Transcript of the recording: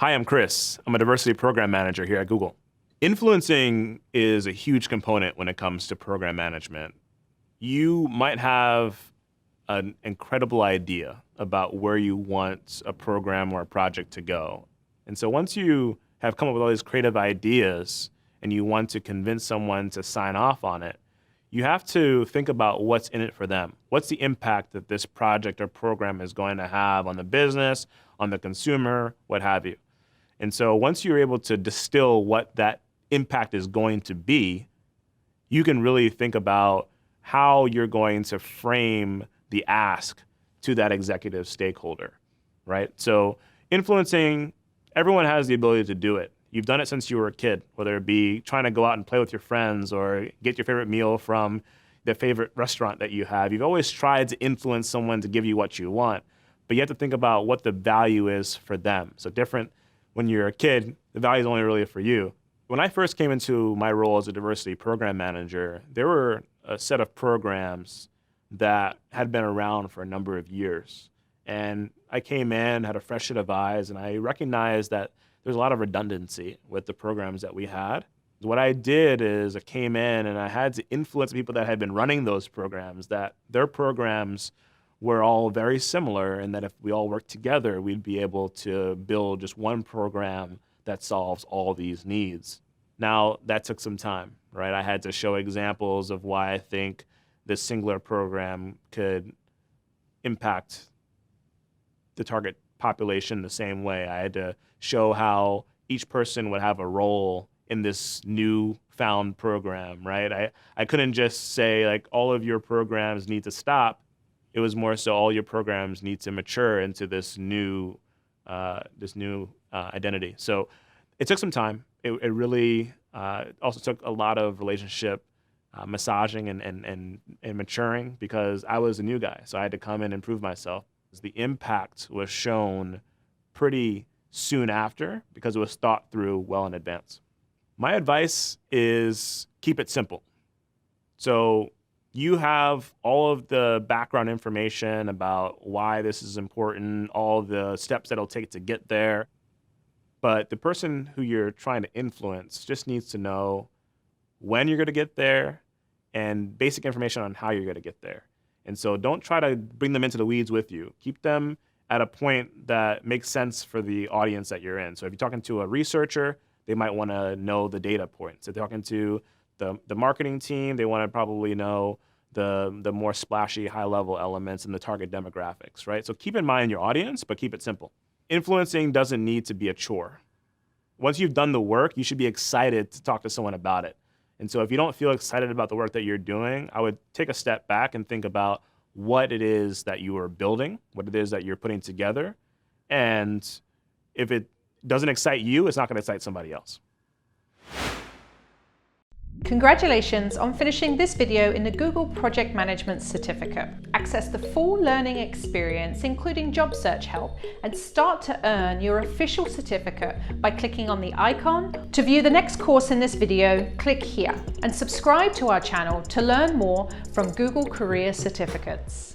Hi, I'm Chris. I'm a diversity program manager here at Google. Influencing is a huge component when it comes to program management. You might have an incredible idea about where you want a program or a project to go. And so once you have come up with all these creative ideas and you want to convince someone to sign off on it, you have to think about what's in it for them. What's the impact that this project or program is going to have on the business, on the consumer, what have you. And so once you're able to distill what that impact is going to be, you can really think about how you're going to frame the ask to that executive stakeholder, right? So influencing, everyone has the ability to do it. You've done it since you were a kid, whether it be trying to go out and play with your friends or get your favorite meal from the favorite restaurant that you have. You've always tried to influence someone to give you what you want, but you have to think about what the value is for them. So different when you're a kid, the value is only really for you. When I first came into my role as a diversity program manager, there were a set of programs that had been around for a number of years. And I came in, had a fresh set of eyes, and I recognized that there's a lot of redundancy with the programs that we had. What I did is I came in and I had to influence people that had been running those programs, that their programs were all very similar, and that if we all worked together, we'd be able to build just one program that solves all these needs. Now, that took some time, right? I had to show examples of why I think this singular program could impact the target population the same way. I had to show how each person would have a role in this new found program, right? I couldn't just say like all of your programs need to stop. It was more so all your programs need to mature into this new identity. So it took some time. It really also took a lot of relationship massaging and maturing, because I was a new guy. So I had to come in and prove myself. The impact was shown pretty soon after because it was thought through well in advance. My advice is keep it simple. So you have all of the background information about why this is important, all the steps that it'll take to get there. But the person who you're trying to influence just needs to know when you're going to get there and basic information on how you're going to get there. And so don't try to bring them into the weeds with you. Keep them at a point that makes sense for the audience that you're in. So if you're talking to a researcher, they might want to know the data points. If they're talking to the marketing team, they want to probably know the more splashy, high-level elements and the target demographics, right? So keep in mind your audience, but keep it simple. Influencing doesn't need to be a chore. Once you've done the work, you should be excited to talk to someone about it. And so if you don't feel excited about the work that you're doing, I would take a step back and think about what it is that you are building, what it is that you're putting together. And if it doesn't excite you, it's not going to excite somebody else. Congratulations on finishing this video in the Google Project Management Certificate. Access the full learning experience, including job search help, and start to earn your official certificate by clicking on the icon. To view the next course in this video, click here and subscribe to our channel to learn more from Google Career Certificates.